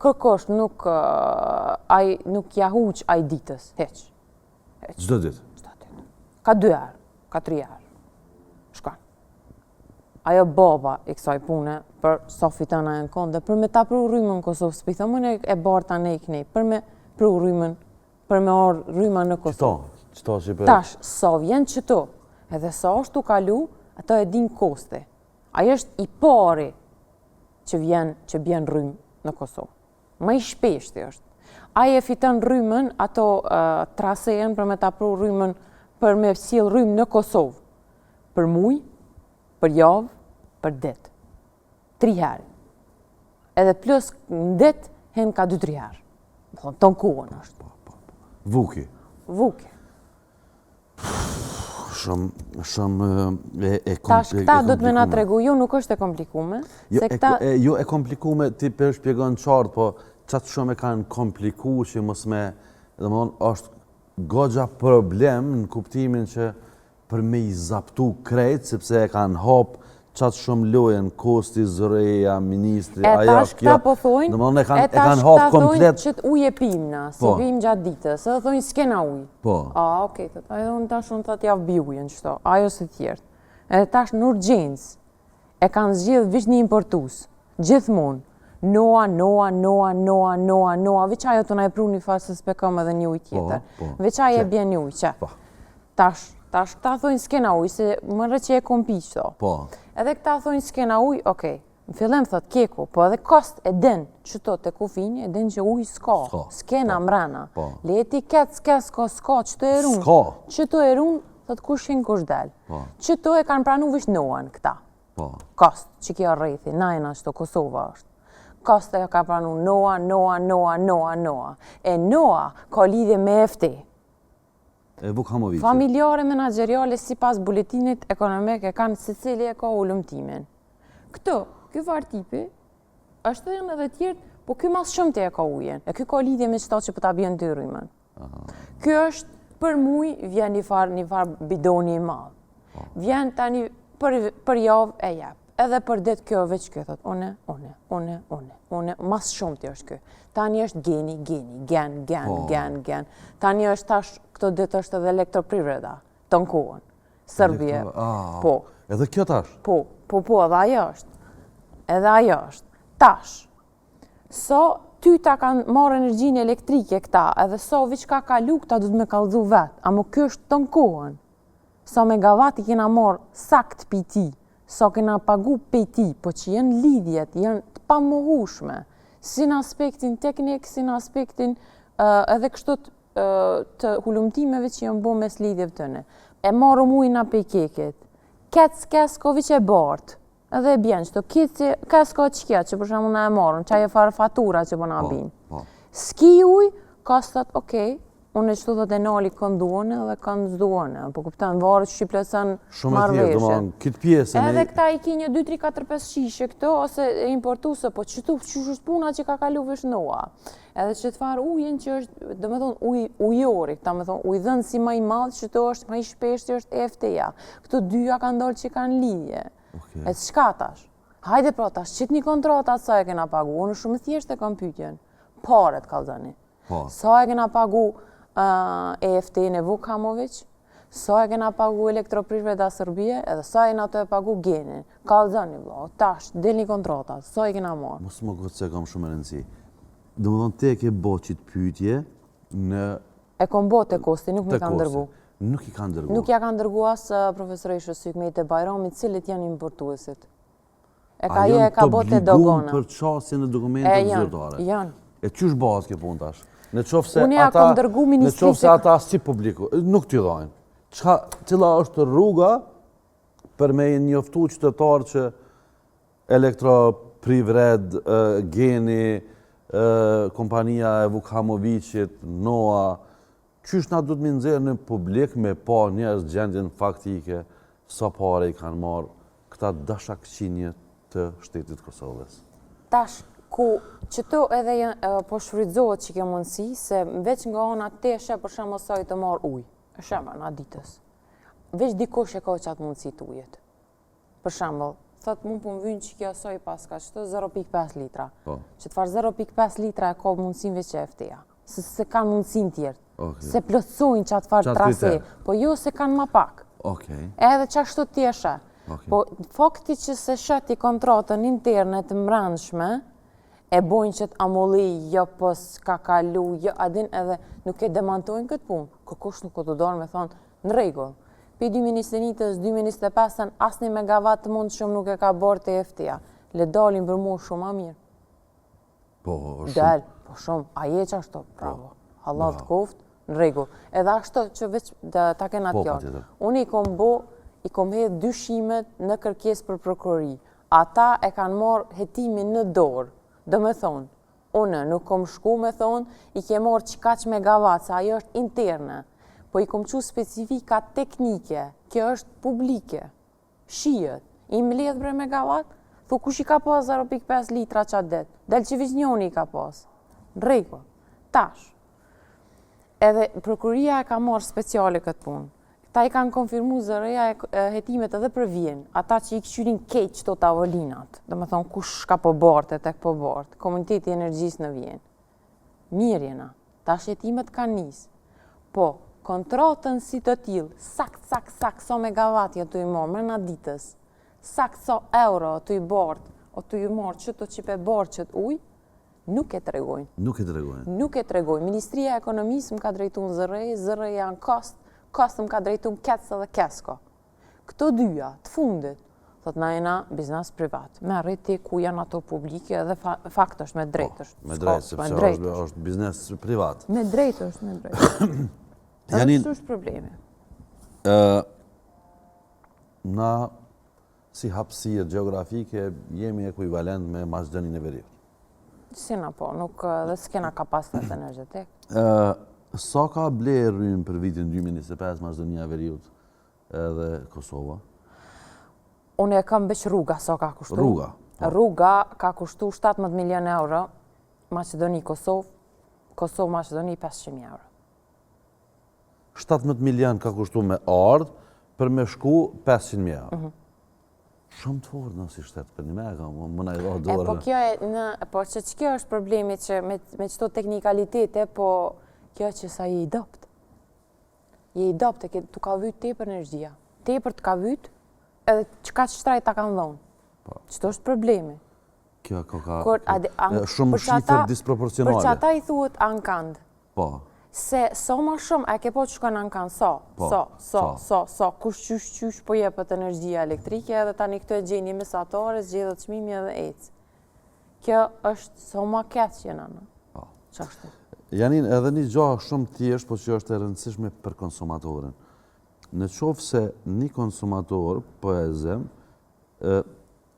Kërkosh nuk jahuq aj ditës, heq. Gjdo ditë? Ka 2 herë, ka 3 herë. Shkan. Ajo baba i kësaj pune, për sa fitan ajo në konde, për me ta pru rrymën në Kosovë, s'pi thëmën e barta ne i kënej, për me pru rrymën, për me orë rrymën në Kosovë. Qëto që për... Tash, sa vjen qëto, edhe sa është u kalu, ato e din koste. Ajo është i pari që bjen rrymë në Kosovë. Ma i shpeshti është. Aje fiton rrymën, ato trasejen për me ta pru rrymën, për me sjell rrymë në Kosovë. Për muj, për javë, për det. 3 herë. Edhe plus në det, hen ka 2-3 herë. Ton kohën është. Vuki. Shumë e komplikume. Tash këta do të me nga tregu, jo nuk është e komplikume. Jo e komplikume, ti për shpjegon qartë, po qatë shumë e kanë kompliku që mos me, dhe më thonë, është gogja problem në kuptimin që për me i zaptu krejt, sepse e kanë hop qatë shumë lojen, Kosti, Zoreja, Ministri, aja, kjo, dhe më thonë e kanë hop komplet. E tash këta thonë që ujë e pimna, si pim gjatë ditës, edhe thonë s'kena ujë. Po. Okej, ajo thonë tash unë të t'javë bi ujën qëto, ajo së tjertë. Edhe tash në urgjens, e kanë zgjidhë vish një importus, gjithmonë, Noa, veç ajo të na e pru një fasë se s'pekam edhe një ujë tjetër. Veç ajo e bjen një ujë, që? Tash këta thonë s'kena ujë, se më rrë që e kom pi qëto. Edhe këta thonë s'kena ujë, okej, në fillem thot keko, po edhe kost e den qëto të kufini, e den që ujë s'ka, s'kena mrena. Le etiket s'ka, qëto e runë. Qëto e runë, thot kush hin kush del. Qëto e kanë pranu vish Noan këta. Po. Kost, që kjo rrethi, na jena që Kosova është. Kost e ka pranu NOA. E NOA ka lidhje me EFT. E Vukhamovici. Familjare menaxheriale si pas buletinit ekonomik e kanë secili e ka ullumtimin. Ky vartipi, është edhe tjertë, po ky mas shumë të e ka ujen. E ky ka lidhje me qëta që po ta bjen të rrymën. Ky është për muj, vjen një farë bidoni i madh. Vjen tani për javë e jep. Edhe për det kjo veç kjo thot, une, mas shumë të është kjo. Tani është gen. Tani është tash, këto dit është edhe elektroprivreda, të në kohën, Serbie. Po. Edhe kjo tash? Po, edhe ajo është. Tash, ty ta kanë marrë energjinë elektrike këta, edhe veç ka kalu këta du të me kallëzu vetë, amo kjo është të në kohën. Megavati kena marrë sakt piti, kena pagu peti, po që janë lidhjet, janë të pamohushme, si në aspektin teknik, si në aspektin edhe kështot të hulumtimeve që janë bo mes lidhjeve tëne. E marrë mujna pe keket, kes ko viq e bartë, edhe e bjenë qëto, kes ko qëkja që për shumë në e marrën, qaj e farë fatura që për në abinë. Ski uj, ka stat, okej, unë e qëtu dhe denali kanë duone dhe kanë zduone, po kuptan varë që shqiplesën marveshën. Shumë e thjerë, domon, këtë pjesën edhe këta i ki një 2, 3, 4, 5 shishe këto, ose e importuse, po qëtu që është puna që ka kalu vesh NOA. Edhe që të farë ujën që është, dhe me thonë, ujori, këta me thonë, ujdhënë si ma i madhë, që të është ma i shpesht që është EFT-ja. Këto dyja kanë dollë që kanë lidhje. E të shka tash? Hajde pra tash, qëtë një kontratat sa e kena pagu, unë shumë thjesht e kam pyetjen. Paret, kalzani. Sa e kena pagu EFT në Vukhamovic, sa e kena pagu elektroprivreda Serbie, edhe sa e na të e pagu genin. Kalzani, vlo, tash, del një kontratat, sa e kena marë. Mos më këtë se kam shumë e rëndësi. Dhe më thonë, te ke bo qitë pyetje në... E kom bo të kosti, nuk mi kanë dërgu. Nuk i kanë dërgu. Nuk ja kanë dërgu asë profesoreshë Sykmejt e Bajramit, cilët janë importuesit. E ka je, e ka bo të dogona. A janë të obliguar për qasje në dokumentet zyrtare? Janë. E qysh bëhat kjo punë tash? Unë ja kom dërgu ministrisë... Në qofë se ata si publiku, nuk t'i dhajnë. Cila është rruga për me njoftu qytetarë që elektroprivred, geni, kompania e Vukhamovicit, NOA, qysh na du t'mi nxerë në publik me pa njerëz gjendjen faktike, sa pare i kanë marë këta dashakëqinje të shtetit Kosovës. Tash, ku që të edhe po shfrytëzohet që kjo mundësi, se veç nga ona teshe për shemë osoj të marë ujë, e shemë në ditës. Veç dikosh e ka që atë mundësi të ujet. Për shemë, thot mund për më vynë që kjo osoj pas ka qëtë 0.5 litra. Që të farë 0.5 litra e ka mundësin veç që efteja. Se kanë mundësin tjertë. Se plotësojnë që atë farë trase, po jo se kanë ma pak. Edhe që ashtu teshe. Po fakti që se shëti kontratën interne të mbrëndshme, e bojnë që të amulli, jo pos ka kalu, jo adin edhe nuk e demantojnë këtë punë. Këkush nuk o të dorë me thonë, në regull. Pi 2021-ës, 2025-ën, asni megawatt mund shumë nuk e ka borë të EFT-ja. Le dalin për mu shumë a mirë. Po, shumë. Del, po shumë. A je që ashtu, bravo. Allah të koft, në regull. Edhe ashtu që veç ta kena tjarë. Unë i kom hedhë dyshimet në kërkes për prokurori. Ata e kanë marë hetimin në dorë. Do me thonë, unë nuk kom shku me thonë, i ke marë qika që megawatt, sa ajo është interne, po i kom qu specifika teknike, kjo është publike, shijet, i mbledh bre megawatt, thu kush i ka pas 0.5 litra qatë det, del që vizh njoni i ka pas, rego, tash. Edhe prokuria e ka marë speciale këtë punë. Ta i kanë konfirmu zëreja hetimet edhe për vjen, ata që i këshyrin keq të tavolinat, dhe me thonë kush ka po bartë e tek po bartë, komuniteti energjisë në vjen. Mirë jena, ta hetimet kanë njësë, po kontratën si të tilë, sak, so megawatt të i morë, mërëna ditës, sak, so euro të i bartë, o të i morë që të qipe bartë që të ujë, nuk e tregojnë. Nuk e tregojnë. Ministria e Ekonomisë më ka drejtu në zërej janë kostë më ka drejtu më kesë dhe kesko. Këto dyja, të fundit, thot na jena biznes privat. Me rriti ku janë ato publike dhe fakt është me drejt është. Me drejt, sepse është biznes privat. Me drejt është, me drejt. Janin, është problemi. Na si hapësirë gjeografike jemi ekuivalent me Maqedoninë e Veriut. Si na po, nuk dhe s'kena kapacitet energjetik. Sa ka ble rrymë për vitin 2025 Maqedonia e Veriut edhe Kosova? Unë e kam beq rruga sa ka kushtu. Rruga? Rruga ka kushtu 17 milion euro, Maqedoni Kosovë, Kosovë Maqedoni 500.000 euro. 17 milion ka kushtu me ardhë për me shku 500.000 euro. Shumë të fortë në si shtetë, për një me ka, më na i dha dorë. Po kjo po që kjo është problemi që me qëto teknikalitete, po kjo që sa je i dopt. Je i dopt, tu ka vyt tepër energjia. Tepër të ka vyt, edhe qëka që shtrajt ta kanë dhonë. Qëto është problemi. Kjo ka shumë shifër disproporcionale. Për që ata i thuhet ankand. Po. Se sa më shumë, e ke po që shkon ankand, sa, kush qysh po jepet energjia elektrike, edhe tani këto e gjeni mesatare, zgjedhët çmimi edhe ecë. Kjo është sa më keq që jena në. Qashtu. Janin, edhe një gjohë shumë thjesht, po që është e rëndësishme për konsumatorin. Në qofë se një konsumator, po e zem,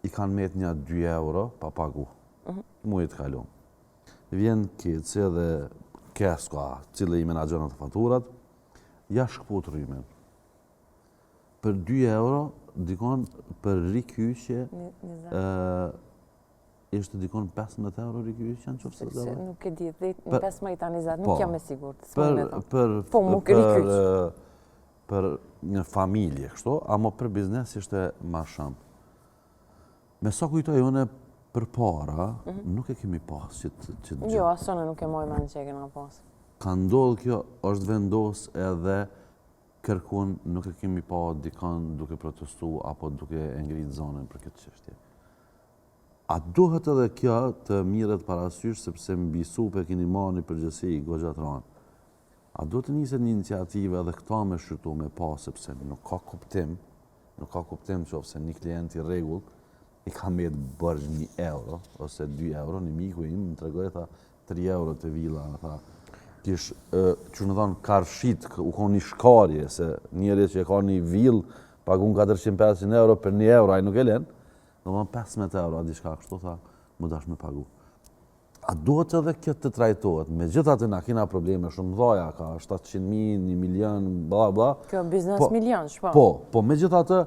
i kanë met një 2 euro pa pagu. Mujtë kalon. Vjen keci edhe keska, cilë i menagjonat të faturat, ja shkput rrymen. Për 2 euro, dikon për rikyqe, ishte dikon 15 euro rikyqe në qofë se dhe? Nuk e di, 15 tani zatë, nuk jam e sigurt. Për një familje, kështu, amo për biznes ishte ma shumë. Me sa kujtoj une për para, nuk e kemi pas që të gjë. Jo, asone nuk e moj me në që e kena pas. Ka ndodhë kjo, është vendos edhe kërkun nuk e kemi pa dikan duke protestu apo duke e ngrit zonën për këtë çështje. A duhet edhe kjo të mirët parasysh sepse mbi supe keni marrë një përgjegjësi goxha të rëndë. A duhet të niset një iniciativë edhe këta me shqyrtu me pa sepse nuk ka kuptim qofse një klient i rregullt i ka me të bërgjë 1 euro, ose 2 euro, një miku im më tregoj, tha 3 euro të vila, tha, kish, që në thonë, karshit, u ka një shkarje, se njëri që e ka një vilë, pagun 400-500 euro për 1 euro, a i nuk e len, do më 15 euro, a di shka kështu, tha, më dash me pagu. A duhet edhe këtë të trajtohet, me gjitha të na kina probleme shumë dhaja, ka 700.000, 1 milion, bla bla. Kjo biznes milion, shpa. Po, me gjitha të,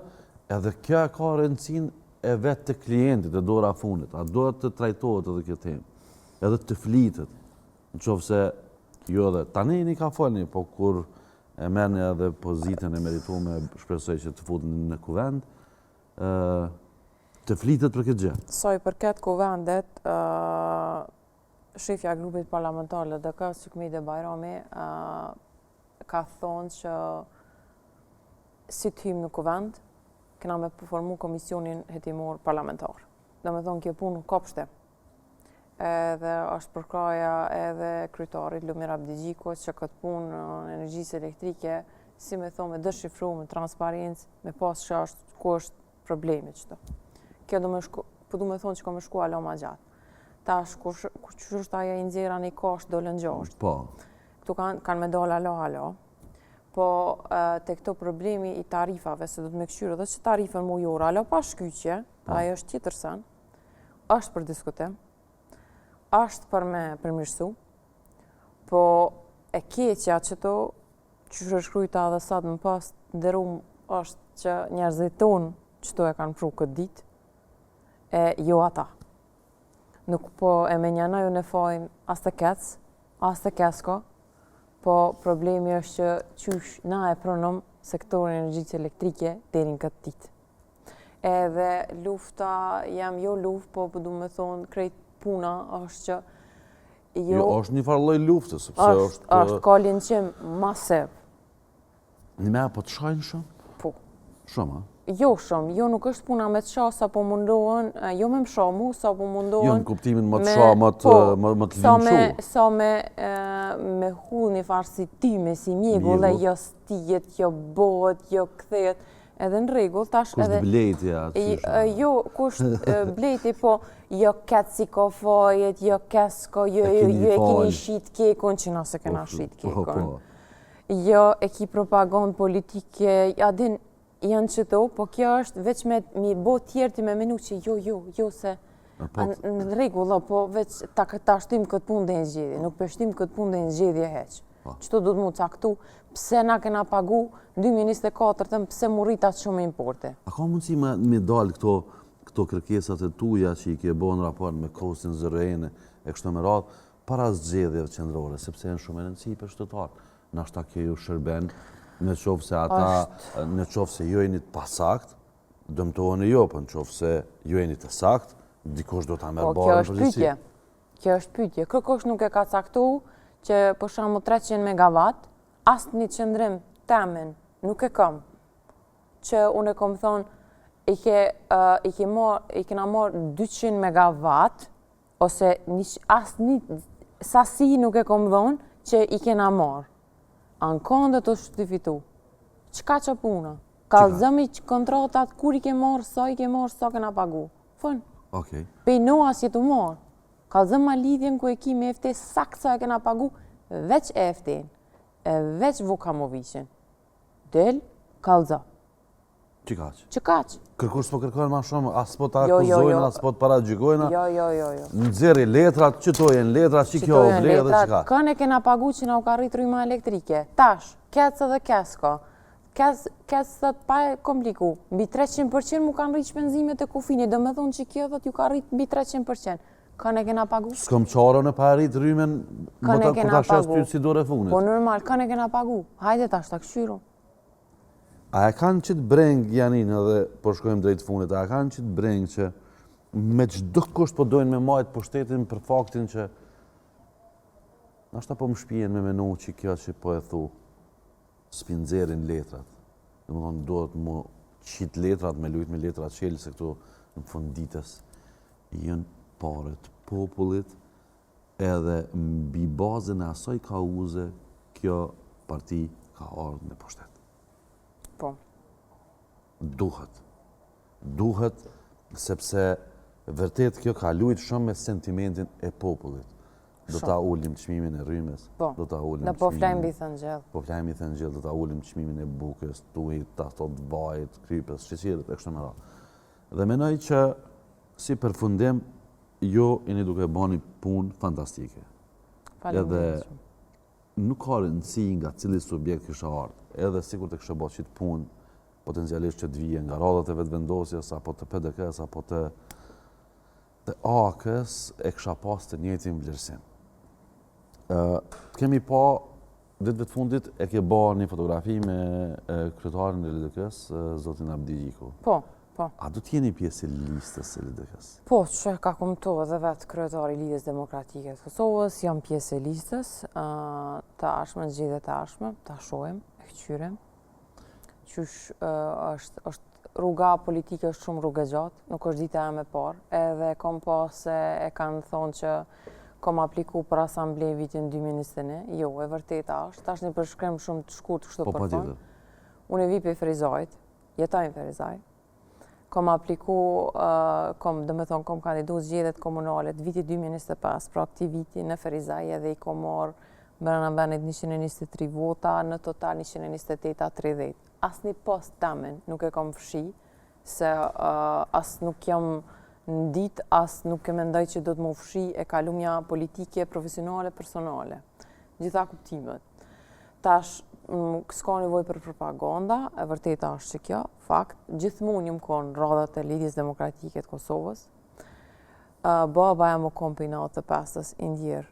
edhe kjo ka rëndësin e vetë të klientit, e dora fundit, a duhet të trajtohet edhe këtë temë, edhe të flitet, në qofë se, jo edhe, tani një ka folni, po kur e merrni edhe pozitën e meritume, shpresoj që të futën në kuvend, të flitet për këtë gjë. Sa i përket kuvendet, shefja grupit parlamentar LDK, Sykmide Bajrami, ka thonë që si të hymë në kuvend, kena me përformu komisionin hetimor parlamentar. Dhe me thonë kjo punë kopshte. Edhe është përkraja edhe kryetarit Lumir Abdigjiko që këtë punë në energjisë elektrike, si me thonë me dëshifru, me transparencë, me pas që është, ku është problemi qëto. Kjo du me thonë që ka me shku alo ma gjatë. Tash, kur qështë aja i nxera një kashtë dole në gjashtë. Po. Këtu kanë me dole alo. Po të këto problemi i tarifave, se do të me këshyrë dhe që tarifën mujore, alo pa shkyqje, ajo është tjetër sen, është për diskutim, është për me përmirësu, po e keqja që to, që shkryta dhe sa të më pas, ndërum është që njerëzit tonë që to e kanë pru këtë ditë, e jo ata. Nuk po e me njëna ju në fajnë as të kecë, as të kesko, po problemi është që qysh na e pronëm sektorin energjisë elektrike deri në këtë ditë. Edhe lufta, jam jo luft, po du me thonë krejt puna është që Jo, është një farë lloj lufte, sepse është ka linqim masiv. Një me apo të shajnë shumë? Po. Shumë, a? Jo shumë, jo nuk është puna me të sha sa po mundohen, jo me më shamu, sa po mundohen... Jo në kuptimin më të sha, më të linqu. Sa me hu një farë si tyme, si mjegu, dhe jo stijet, jo bohet, jo kthejet, edhe në regull, tash edhe... Kusht blejti atë? Jo, kusht blejti, po jo ketë si ko fajet, jo kesko, jo e kini shit kekon, që nëse kena shit kekon. Jo e ki propagandë politike, adin janë qëto, po kjo është veç me mi bo tjerë ti me menu që jo se në rregull, po veç ta shtim këtë punë dhe në zgjedhje, nuk përshtim këtë punë dhe në zgjedhje heq. Qëto du të mu caktu, pse na kena pagu 2024, pse mu rrit atë shumë importe. A ka mundësi me dalë këto kërkesat e tuja që i ke bo në raport me Kostin Zërëjene e kështë me radhë, para zgjedhjeve qendrore, sepse janë shumë e rëndësi për qytetarët. Nashta kjo ju shërben, në qofë se ata, në qofë se ju jeni të pasakt, dëmtoheni jo, për në qofë se ju jeni të sakt, dikush do ta merr barën në përgjithësi. Kjo është pyetje. Kërkosh nuk e ka caktu që për shembull 300 megawatt, asnjë qendrim temen nuk e kam. Që unë e kam thonë i kena marrë 200 megawatt, ose asnjë sasi nuk e kam dhënë që i kena marrë. Anë kondet të shtifitu. Qka që puna? Kallëzëmi kontratat, kur i ke marrë, sa kena pagu. Fën. Okej. Pej noas jetu marrë. Kallëzëma lidhjen ku e ki me EFT, sakt sa e kena pagu, veç EFT-n, veç Vukamovicin. Del, kallëzë. Qikaq. Kërkush po kërkojnë ma shumë, as po ta akuzojnë, as po të paragjykojnë. Jo. Nëzeri letrat, qëto jenë letrat, që kjo vlerë dhe qëka. Kën e kena pagu që na u ka rrit rryma elektrike. Tash, kecë dhe kesko. Kecë pa e kompliku. Mbi 300% mu kanë rrit shpenzimet e kufinit. Dhe me thonë që kjo dhe t'ju ka rrit mbi 300%. Kën e kena pagu? S'kom qarën e pa rrit rrymen, më ta shes ty si dore funit. Po normal, kën e kena pagu. Hajde tash ta këshyru. A e kanë qitë breng, Janin, edhe po shkojmë drejtë funit, a e kanë qitë breng që me çdo kusht po dojnë me majtë pushtetin për faktin që nashta po më shpijen me menu që kjo që po e thu s'pinxerin letrat. Dhe më thonë, duhet mu qitë letrat, me lujt me letrat qelë, se këtu në fund ditës jënë paret popullit edhe mbi bazën e asoj kauze kjo parti ka ardhur në pushtet. Po. Duhet, sepse vërtet kjo ka lujt shumë me sentimentin e popullit. Do ta ullim çmimin e rrymës, do ta ullim çmimin. Po flajmë mbi thëngjell. Po flajmë mbi thëngjell, do ta ullim çmimin e bukës, tujit, tastot vajit, krypës, sheqerit e kështu me radhë. Dhe mendoj që si përfundim ju jeni duke bëni punë fantastike. Faleminderit. Nuk ka rëndësi nga cili subjekt kisha ardhur. Edhe sikur të kishte bërë qitë punë, potencialisht që të vije nga radhat e vetëvendosjes, apo të PDK-s, apo të AK-s, e kisha pas të njëjtin vlerësim. Kemi pa, ditëve të fundit, e ke bërë një fotografi me kryetarin e LDK-s, zotin Abdi Gjiku. Po. A do t'jeni pjesë e listës e LDK-s? Po, që ka kumëto dhe vetë kryetari i Lidhjes Demokratike të Kosovës, jam pjesë e listës, të ashme, zgjedhjet e ashme, të shohim, e këqyrem. Qysh është rruga politike është shumë rrugë e gjatë, nuk është dita e me parë, edhe kom pas e kanë thonë që kom apliku për asamblej vitin 2021, jo, e vërteta është, tash një përshkrim shumë të shkurt kështu për fond. Unë e vi për Ferizajt, jetojnë Ferizaj. Kom apliku, kom kandidu zgjedhjet komunale të vitit 2025, pra këti viti në Ferizaj edhe i kom marrë brenda vendit 123 vota, në total 128-30. Asnjë post tamen nuk e kom fshi, se as nuk jam në ditë, as nuk e mendoj që do të më fshi e kalumja politike, profesionale, personale. Gjitha kuptimet. Tash, s'ka nevojë për propaganda, e vërteta është që kjo, fakt, gjithmonë jam konë radhat e Lidhjes Demokratike të Kosovës. Baba jam u kom për natë të pastës indjer,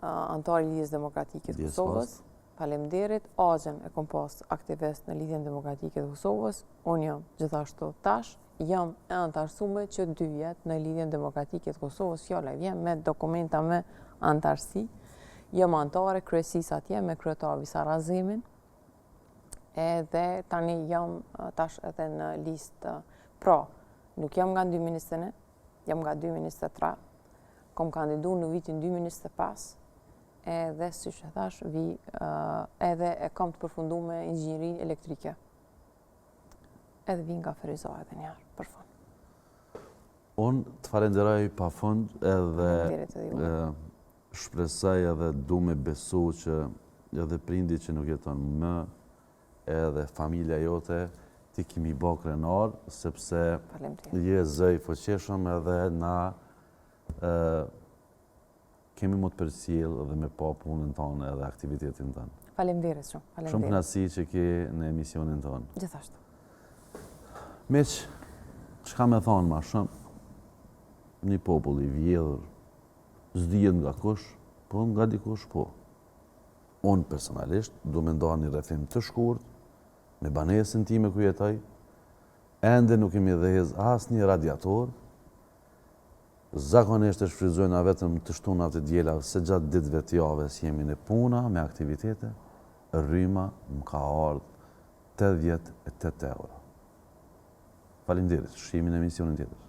antari Lidhjes Demokratike të Kosovës. Faleminderit, agjen e kom pas aktivist në Lidhjen Demokratike të Kosovës. Unë jam gjithashtu tash, jam e antarësume që 2 vjet në Lidhjen Demokratike të Kosovës, fjala vjen me dokumenta me antarësi. Jam antare kryesis atje me kryetar Visar Azemin, edhe tani jam tash edhe në listë. Pra, nuk jam nga 2021, jam nga 2023, kom kandidu në vitin 2025, edhe si që thash, edhe e kam të përfundu me inxhinierin elektrike. Edhe vi nga Ferizaj edhe njerë, për fund. Unë të falenderoj pa fund edhe shpresoj edhe du me besu që edhe prindi që nuk jeton më, edhe familja jote ti kimi bo krenar, sepse Faleminderit. je zëj fuqishëm edhe na kemi më të përcjell dhe me pa punën tonë edhe aktivitetin tonë. Faleminderit shumë. Shumë Faleminderit. kënaqësi që ke në emisionin tonë. Gjithashtu. Meq, çka me thonë ma shumë, një popull i vjedhur, s'dihet nga kush, po nga dikush po. Unë personalisht du me nda një rrethim të shkurt, me banesën time ku jetoj, ende nuk kemi dhez as një radiator, zakonisht e shfrytëzojna vetëm të shtunat e djela se gjatë ditëve të javës jemi në puna me aktivitete, rryma më ka ardhur 88 euro. Faleminderit, shihimin e emisionin tjetër.